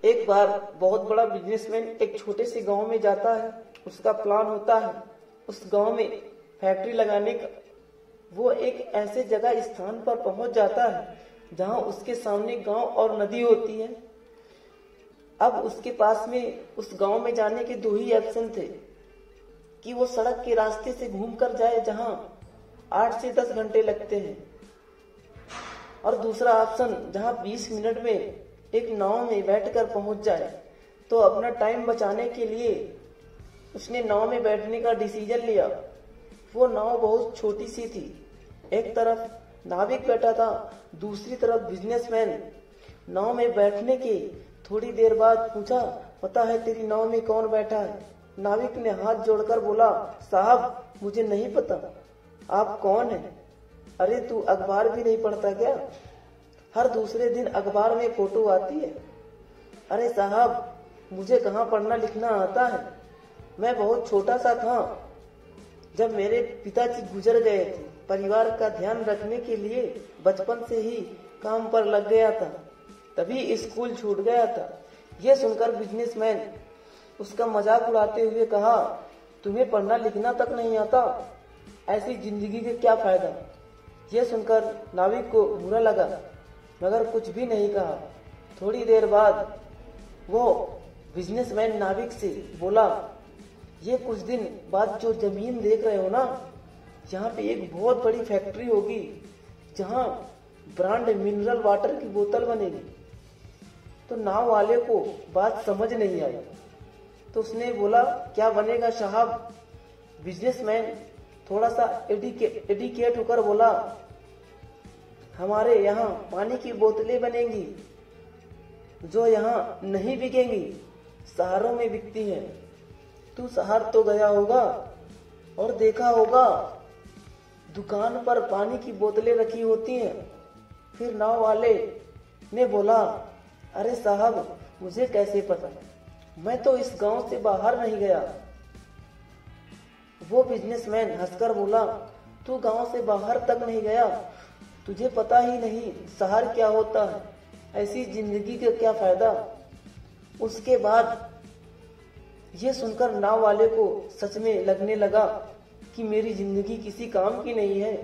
एक बार बहुत बड़ा बिजनेसमैन एक छोटे से गांव में जाता है। उसका प्लान होता है उस गांव में फैक्ट्री लगाने का। वो एक ऐसे जगह स्थान पर पहुंच जाता है जहां उसके सामने गांव और नदी होती है। अब उसके पास में उस गांव में जाने के दो ही ऑप्शन थे कि वो सड़क के रास्ते से घूमकर जाए जहां 8 से 10 घंटे लगते हैं, और दूसरा ऑप्शन जहां 20 मिनट में एक नाव में बैठकर पहुंच जाए। तो अपना टाइम बचाने के लिए उसने नाव में बैठने का डिसीजन लिया। वो नाव बहुत छोटी सी थी। एक तरफ नाविक बैठा था, दूसरी तरफ बिजनेसमैन। नाव में बैठने के थोड़ी देर बाद पूछा, पता है तेरी नाव में कौन बैठा है? नाविक ने हाथ जोड़कर बोला, साहब मुझे नहीं पता। आप कौन हैं? अरे तू अखबार भी नहीं पढ़ता क्या? हर दूसरे दिन अखबार में फोटो आती है। अरे साहब मुझे कहाँ पढ़ना लिखना आता है। मैं बहुत छोटा सा था जब मेरे पिताजी गुजर गए थे। परिवार का ध्यान रखने के लिए बचपन से ही काम पर लग गया था, तभी स्कूल छूट गया था। यह सुनकर बिजनेसमैन उसका मजाक उड़ाते हुए कहा, तुम्हें पढ़ना लिखना तक नहीं आता? ऐसी जिंदगी के क्या फायदा? यह सुनकर नाविक को बुरा लगा मगर कुछ भी नहीं कहा। थोड़ी देर बाद वो बिजनेसमैन नाविक से बोला, ये कुछ दिन बाद जो जमीन देख रहे हो ना, यहाँ पे एक बहुत बड़ी फैक्ट्री होगी जहाँ ब्रांड मिनरल वाटर की बोतल बनेगी। तो नाव वाले को बात समझ नहीं आई। तो उसने बोला, क्या बनेगा साहब? बिजनेसमैन थोड़ा सा एडिकेट होकर बोला, हमारे यहाँ पानी की बोतलें बनेंगी जो यहाँ नहीं बिकेंगी, शहरों में बिकती हैं। तू शहर तो गया होगा और देखा होगा दुकान पर पानी की बोतलें रखी होती हैं। फिर नाव वाले ने बोला, अरे साहब मुझे कैसे पता, मैं तो इस गांव से बाहर नहीं गया। वो बिजनेसमैन हंसकर बोला, तू गांव से बाहर तक नहीं गया, तुझे पता ही नहीं शहर क्या होता है। ऐसी जिंदगी का क्या फायदा? उसके बाद ये सुनकर नाव वाले को सच में लगने लगा कि मेरी जिंदगी किसी काम की नहीं है।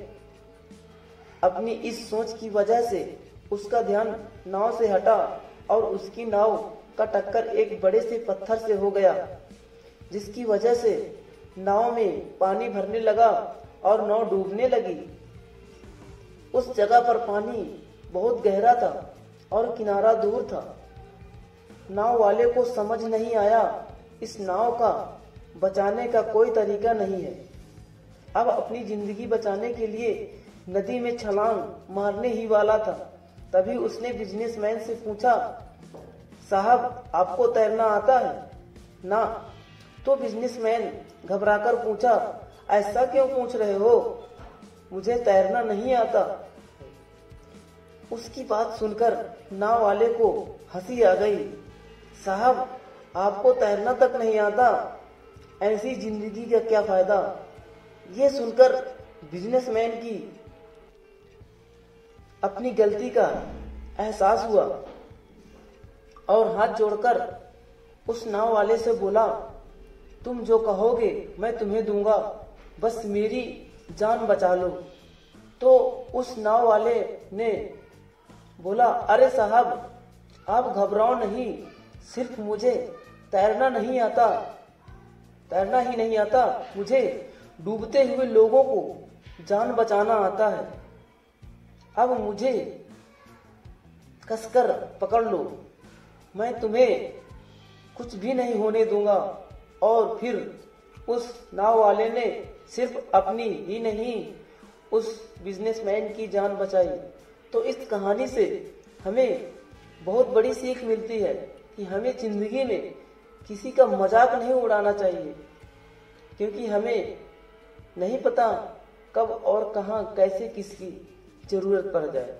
अपनी इस सोच की वजह से उसका ध्यान नाव से हटा और उसकी नाव का टक्कर एक बड़े से पत्थर से हो गया, जिसकी वजह से नाव में पानी भरने लगा और नाव डूबने लगी। उस जगह पर पानी बहुत गहरा था और किनारा दूर था। नाव वाले को समझ नहीं आया इस नाव का बचाने का कोई तरीका नहीं है। अब अपनी जिंदगी बचाने के लिए नदी में छलांग मारने ही वाला था। तभी उसने बिजनेसमैन से पूछा, साहब आपको तैरना आता है ना? तो बिजनेसमैन घबराकर पूछा, ऐसा क्यों पूछ रहे हो? मुझे तैरना नहीं आता। उसकी बात सुनकर नाव वाले को हंसी आ गई। साहब आपको तैरना तक नहीं आता, ऐसी जिंदगी का क्या फायदा? ये सुनकर बिजनेसमैन की अपनी गलती का एहसास हुआ और हाथ जोड़कर उस नाव वाले से बोला, तुम जो कहोगे मैं तुम्हें दूंगा, बस मेरी जान बचा लो। तो उस नाव वाले ने बोला, अरे साहब आप घबराओ नहीं, सिर्फ मुझे तैरना ही नहीं आता, मुझे डूबते हुए लोगों को जान बचाना आता है। अब मुझे कसकर पकड़ लो, मैं तुम्हें कुछ भी नहीं होने दूंगा। और फिर उस नाव वाले ने सिर्फ अपनी ही नहीं उस बिजनेसमैन की जान बचाई। तो इस कहानी से हमें बहुत बड़ी सीख मिलती है कि हमें जिंदगी में किसी का मजाक नहीं उड़ाना चाहिए, क्योंकि हमें नहीं पता कब और कहां कैसे किसकी जरूरत पड़ जाए।